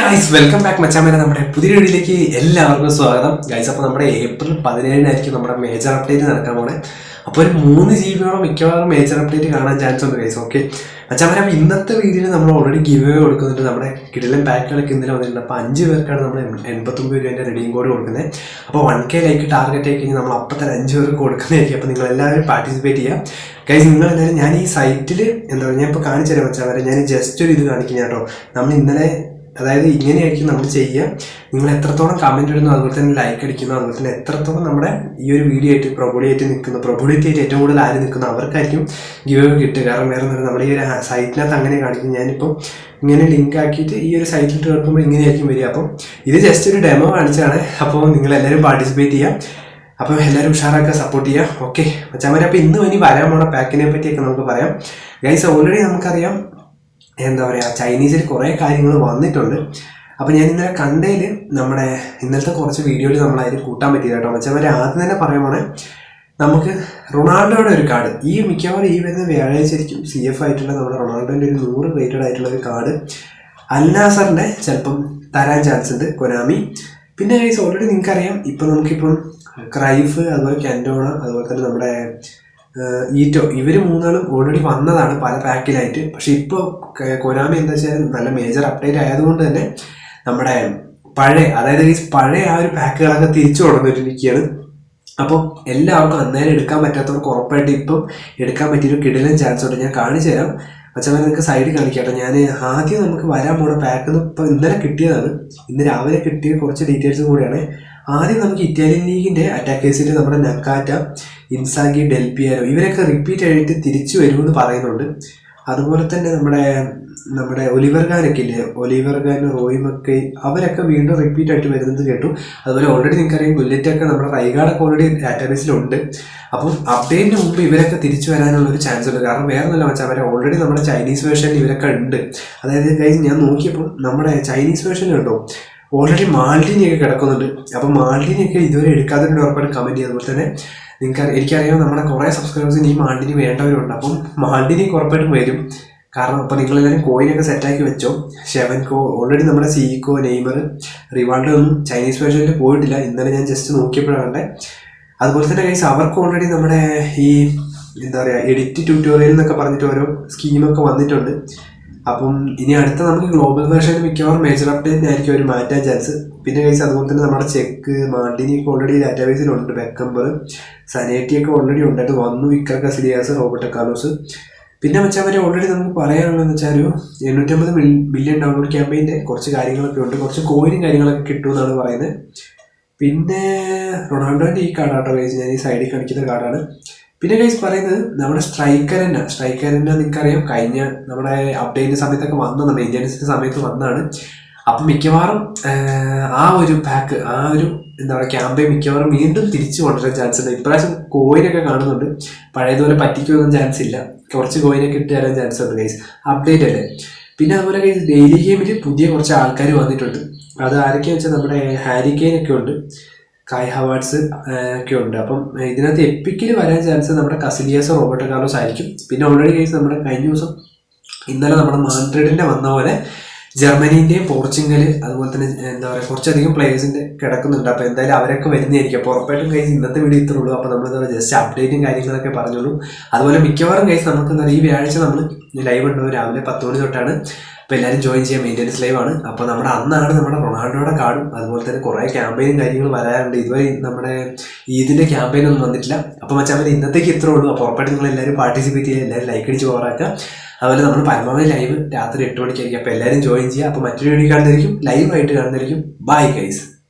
Guys welcome back മച്ചാമേനെ നമ്മുടെ പുതിയ വീഡിയോയിലേക്ക് എല്ലാവർക്കും സ്വാഗതം ഗൈസ്. അപ്പോൾ നമ്മുടെ ഏപ്രിൽ 17 നമ്മുടെ മേജർ അപ്ഡേറ്റ് നടക്കാൻ പോണേ. അപ്പോൾ ഒരു 3 GB മിക്കവാറും മേജർ അപ്ഡേറ്റ് കാണാൻ ചാൻസ് ഉണ്ട് ഗൈസ്. ഓക്കെ മച്ചാമേനെ, അപ്പോൾ ഇന്നത്തെ വീഡിയോയിൽ നമ്മൾ ഓൾറെഡി ഗിവ് അവേ കൊടുക്കുന്നുണ്ട്. നമ്മുടെ കിടിലൻ പാക്കുകളൊക്കെ ഇന്നലെ വന്നിട്ടുണ്ട്. അപ്പോൾ 5 പേർക്കാണ് നമ്മൾ 89 രൂപേൻ്റെ റെഡീം കോഡ് കൊടുക്കുന്നത്. അപ്പോൾ 1K ലൈക്ക് ടാർഗറ്റ് ആയി കഴിഞ്ഞാൽ നമ്മൾ അപ്പോൾ തന്നെ 5 പേർക്ക് കൊടുക്കുന്നതായിരിക്കും. അപ്പോൾ നിങ്ങൾ എല്ലാവരും പാർട്ടിസിപ്പേറ്റ് ചെയ്യുക ഗൈസ്. നിങ്ങളെല്ലാവരും ഞാൻ ഈ സൈറ്റിൽ എന്താ പറയുക, ഞാൻ ഇപ്പോൾ കാണിച്ചു തരാം മച്ചാമേനെ. ഞാൻ ജസ്റ്റ് ഒരു ഇത് കാണിക്കുന്ന കേട്ടോ. നമ്മൾ ഇന്നലെ അതായത് ഇങ്ങനെയായിരിക്കും നമ്മൾ ചെയ്യുക. നിങ്ങൾ എത്രത്തോളം കമൻറ്റ് ഇടുന്നു, അതുപോലെ തന്നെ ലൈക്ക് അടിക്കുന്നു, അതുപോലെ തന്നെ എത്രത്തോളം നമ്മുടെ ഈ ഒരു വീഡിയോ ആയിട്ട് പ്രൊബോഡിയായിട്ട് നിൽക്കുന്നു, പ്രൊബോഡിറ്റി ആയിട്ട് ഏറ്റവും കൂടുതൽ ആര് നിൽക്കുന്നു അവർക്കായിരിക്കും ഗിവ് അവേ കിട്ടുക. കാരണം വേറെ ഒന്നും നമ്മുടെ ഈ ഒരു സൈറ്റിനകത്ത് അങ്ങനെ കാണിക്കും. ഞാനിപ്പോൾ ഇങ്ങനെ ലിങ്ക് ആക്കിയിട്ട് ഈ ഒരു സൈറ്റിൽ കേൾക്കുമ്പോൾ ഇങ്ങനെയായിരിക്കും വരിക. അപ്പം ഇത് ജസ്റ്റ് ഒരു ഡെമോ കാണിച്ചാണ്. അപ്പോൾ നിങ്ങളെല്ലാവരും പാർട്ടിസിപ്പേറ്റ് ചെയ്യാം. അപ്പോൾ എല്ലാവരും ഉഷാറാക്കുക, സപ്പോർട്ട് ചെയ്യുക. ഓക്കെ മച്ചാമാരെ, അപ്പോൾ ഇന്ന് ഇനി വരാൻ പോണ പാക്കിനെ പറ്റിയൊക്കെ നമുക്ക് പറയാം ഗൈസ്. ഓൾറെഡി നമുക്കറിയാം എന്താ പറയുക, ചൈനീസിൽ കുറേ കാര്യങ്ങൾ വന്നിട്ടുണ്ട്. അപ്പോൾ ഞാൻ ഇന്നലെ കണ്ടതിൽ നമ്മുടെ ഇന്നലത്തെ കുറച്ച് വീഡിയോയിൽ നമ്മളതിൽ കൂട്ടാൻ പറ്റില്ല കേട്ടോ മച്ചാമാരെ. ആദ്യം തന്നെ പറയാൻ പോണേ, നമുക്ക് റൊണാൾഡോയുടെ ഒരു കാർഡ് ഈ മിക്കവാറും ഈ വരുന്ന വ്യാഴാഴ്ചയായിരിക്കും CF ആയിട്ടുള്ള നമ്മുടെ റൊണാൾഡോൻ്റെ ഒരു 100 റേറ്റഡ് ആയിട്ടുള്ള ഒരു കാർഡ് അൽനാസറിൻ്റെ ചിലപ്പം തരാൻ ചാൻസ് ഉണ്ട് കൊനാമി. പിന്നെ ഗൈസ് ഓൾറെഡി നിങ്ങൾക്കറിയാം, ഇപ്പം നമുക്കിപ്പം ക്രൈഫ്, അതുപോലെ കാന്റോണ, അതുപോലെ തന്നെ നമ്മുടെ ഈറ്റോ, ഇവർ മൂന്നാളും ഓൾറെഡി വന്നതാണ് പല പാക്കിലായിട്ട്. പക്ഷെ ഇപ്പോൾ കൊനാമി എന്താ വെച്ചാൽ നല്ല മേജർ അപ്ഡേറ്റ് ആയതുകൊണ്ട് തന്നെ നമ്മുടെ അതായത് ഈ പഴയ ആ ഒരു പാക്കുകളൊക്കെ തിരിച്ചു കൊണ്ടുവന്നിട്ടിരിക്കുകയാണ്. അപ്പോൾ എല്ലാവർക്കും അന്നേരം എടുക്കാൻ പറ്റാത്തവർക്ക് ഉറപ്പായിട്ട് ഇപ്പം എടുക്കാൻ പറ്റിയൊരു കിടിലൻ ചാൻസ് ഉണ്ട്. ഞാൻ കാണിച്ചു തരാം മച്ചമാരെ, നിങ്ങൾക്ക് സൈഡിൽ കാണിക്കാട്ടോ. ഞാൻ ആദ്യം നമുക്ക് വരാൻ പോണ പാക്ക് ഇപ്പോൾ ഇന്നലെ കിട്ടിയതാണ്. ഇന്ന് രാവിലെ കിട്ടിയ കുറച്ച് ഡീറ്റെയിൽസും കൂടിയാണ്. ആദ്യം നമുക്ക് ഇറ്റാലിയൻ ലീഗിൻ്റെ അറ്റാക്കേഴ്സിൽ നമ്മുടെ നക്കാറ്റ, ഇൻസാഗി, ഡെൽപിയാരോ ഇവരൊക്കെ റിപ്പീറ്റ് ആയിട്ട് തിരിച്ചു വരുമെന്ന് പറയുന്നുണ്ട്. അതുപോലെ തന്നെ നമ്മുടെ ഒലിവർഗാനൊക്കെ ഇല്ലേ, ഒലിവർഗാൻ, റോയ് മക്കൈ അവരൊക്കെ വീണ്ടും റിപ്പീറ്റ് ആയിട്ട് വരുന്നത് കേട്ടു. അതുപോലെ ഓൾറെഡി നിങ്ങൾക്കറിയാം ബുള്ളറ്റൊക്കെ നമ്മുടെ റൈഗാർഡൊക്കെ ഓൾറെഡി ഡാറ്റാബേസിലുണ്ട്. അപ്പം അപ്ഡേറ്റിന് മുമ്പ് ഇവരൊക്കെ തിരിച്ചു വരാനുള്ള ഒരു ചാൻസ് ഉണ്ട്. കാരണം വേറെ ഒന്നുമില്ല വെച്ചാൽ അവരെ ഓൾറെഡി നമ്മുടെ ചൈനീസ് വേർഷനിൽ ഇവരൊക്കെ ഉണ്ട്. അതായത് ഗൈസ് ഞാൻ നോക്കിയപ്പോൾ നമ്മുടെ ചൈനീസ് വേർഷൻ കേട്ടോ ഓൾറെഡി മാൾഡിനിയൊക്കെ കിടക്കുന്നുണ്ട്. അപ്പം മാൾഡിനിയൊക്കെ ഇതുവരെ എടുക്കാത്തതിൻ്റെ ഉറപ്പായിട്ട് കമൻറ്റ് ചെയ്യുക. അതുപോലെ തന്നെ എനിക്കറിയാം നമ്മുടെ കുറേ സബ്സ്ക്രൈബേഴ്സിന് ഈ മാൾഡിനി വേണ്ടവരുണ്ട്. അപ്പം മാൾഡിനി ഉറപ്പായിട്ടും വരും. കാരണം അപ്പോൾ നിങ്ങളെല്ലാവരും കോയിനൊക്കെ സെറ്റാക്കി വെച്ചോ. ഷെവൻകോ ഓൾറെഡി നമ്മുടെ സീക്കോ, നെയ്മർ, റിവാൾഡോ ഒന്നും ചൈനീസ് വേർഷനിൽ പോയിട്ടില്ല. ഇന്നലെ ഞാൻ ജസ്റ്റ് നോക്കിയപ്പോഴാണ്. അതുപോലെ തന്നെ ഗൈസ് അവർക്ക് ഓൾറെഡി നമ്മുടെ ഈ എന്താ പറയുക എഡിറ്റ് ട്യൂട്ടോറിയൽ എന്നൊക്കെ പറഞ്ഞിട്ട് ഓരോ സ്കീമൊക്കെ വന്നിട്ടുണ്ട്. അപ്പം ഇനി അടുത്ത നമുക്ക് ഗ്ലോബൽ വേർഷനിൽ മിക്കവാറും മേജർ അപ്ഡേറ്റ് ആയിരിക്കും അവർ മാറ്റാൻ ചാൻസ്. പിന്നെ ഗൈസ് അതുപോലെ തന്നെ നമ്മുടെ ചെക്ക്, മാൾഡിനിയൊക്കെ ഓൾറെഡി ഡാറ്റാബേസിലുണ്ട്. ബെക്കംബർ, സനേറ്റിയൊക്കെ ഓൾറെഡി ഉണ്ടായിട്ട് വന്നു. Iker Casillas, Roberto Carlos. പിന്നെ വെച്ചാൽ ഓൾറെഡി നമുക്ക് പറയാനുള്ളതെന്ന് വെച്ചാൽ ഒരു 850 മില്യൺ ഡൗൺലോഡ് ക്യാമ്പയിൻ്റെ കുറച്ച് കാര്യങ്ങളൊക്കെ ഉണ്ട്. കുറച്ച് കോയിനും കാര്യങ്ങളൊക്കെ കിട്ടുമെന്നാണ് പറയുന്നത്. പിന്നെ റൊണാൾഡോൻ്റെ ഈ കാർഡാട്ടോ ഗൈസ്, ഞാൻ ഈ സൈഡിൽ കാണിക്കുന്ന കാർഡാണ്. പിന്നെ ഗൈസ് പറയുന്നത് നമ്മുടെ സ്ട്രൈക്കർ തന്നെ നിങ്ങൾക്കറിയാം കഴിഞ്ഞ നമ്മുടെ അപ്ഡേറ്റിൻ്റെ സമയത്തൊക്കെ വന്നതാണ്, മെയിൻ്റെനൻസിൻ്റെ സമയത്ത് വന്നതാണ്. അപ്പം മിക്കവാറും ആ ഒരു പാക്ക്, ആ ഒരു എന്താ പറയുക ക്യാമ്പയിൻ മിക്കവാറും വീണ്ടും തിരിച്ചു കൊണ്ടുവരാൻ ചാൻസ് ഉണ്ട്. ഇപ്രാവശ്യം കോയിനൊക്കെ കാണുന്നുണ്ട്. പഴയതുപോലെ പറ്റിക്കൊന്നും ചാൻസ് ഇല്ല. കുറച്ച് കോയിനൊക്കെ ഇട്ട് തരാൻ ചാൻസ് ഉണ്ട് ഗൈസ്, അപ്ഡേറ്റ് അല്ലേ. പിന്നെ അതുപോലെ ഗൈസ് ഡെയിലി ഗെയിമിൽ പുതിയ കുറച്ച് ആൾക്കാർ വന്നിട്ടുണ്ട്. അത് ആരൊക്കെയാണെന്ന് വെച്ചാൽ നമ്മുടെ ഹാരി കെയ്നൊക്കെ ഉണ്ട്, കായ് ഹവാർട്സ് ഒക്കെ ഉണ്ട്. അപ്പം ഇതിനകത്ത് എപ്പിക്കിൽ വരാൻ ചാൻസ് നമ്മുടെ കസിലിയാസോ, റോബർട്ടോ കാർലോസ് ആയിരിക്കും. പിന്നെ ഓൾറെഡി കേസ് നമ്മുടെ കഴിഞ്ഞ ദിവസം ഇന്നലെ നമ്മുടെ മാഡ്രിഡിൻ്റെ വന്ന പോലെ ജർമ്മനീൻ്റെയും പോർച്ചുഗൽ, അതുപോലെ തന്നെ എന്താ പറയുക കുറച്ചധികം പ്ലേയേഴ്സിൻ്റെ കിടക്കുന്നുണ്ട്. അപ്പോൾ എന്തായാലും അവരൊക്കെ വരുന്നതായിരിക്കും. അപ്പോൾ ഉറപ്പായിട്ടും കൈസ് ഇന്നത്തെ വീഡിയോ ഇത്രേ ഉള്ളൂ. അപ്പോൾ നമ്മൾ എന്താ പറയുക ജസ്റ്റ് അപ്ഡേറ്റും കാര്യങ്ങളൊക്കെ പറഞ്ഞോളൂ. അതുപോലെ മിക്കവാറും കൈസ് നമുക്ക് എന്താ പറയുക ഈ വ്യാഴാഴ്ച നമ്മൾ ലൈവ് ഉണ്ടാവും രാവിലെ 10 മണി തൊട്ടാണ്. അപ്പോൾ എല്ലാവരും ജോയിൻ ചെയ്യാൻ മെയിൻ്റെനൻസ് ലൈവാണ്. അപ്പോൾ നമ്മുടെ അന്നാണ് നമ്മുടെ റൊണാൾഡോയുടെ കാർഡും അതുപോലെ തന്നെ കുറേ ക്യാമ്പയിനും കാര്യങ്ങളും വരാറുണ്ട്. ഇതുവരെ നമ്മുടെ ഈദിൻ്റെ ക്യാമ്പയിനൊന്നും വന്നിട്ടില്ല. അപ്പോൾ മച്ചാൽ ഇന്നത്തേക്ക് ഇത്രേ ഉള്ളൂ. അപ്പോൾ ഉറപ്പായിട്ട് നിങ്ങൾ എല്ലാവരും പാർട്ടിസിപ്പേറ്റ് ചെയ്യുക, എല്ലാവരും ലൈക്ക് അടിച്ച് പോറാക്കുക. അതുപോലെ നമ്മൾ പരമാവധി ലൈവ് രാത്രി 8 മണിക്കായിരിക്കും. അപ്പോൾ എല്ലാവരും ജോയിൻ ചെയ്യുക. അപ്പോൾ മറ്റൊരു വീഡിയോ കാണുന്നതായിരിക്കും, ലൈവായിട്ട് കാണുന്നതായിരിക്കും. Bye guys.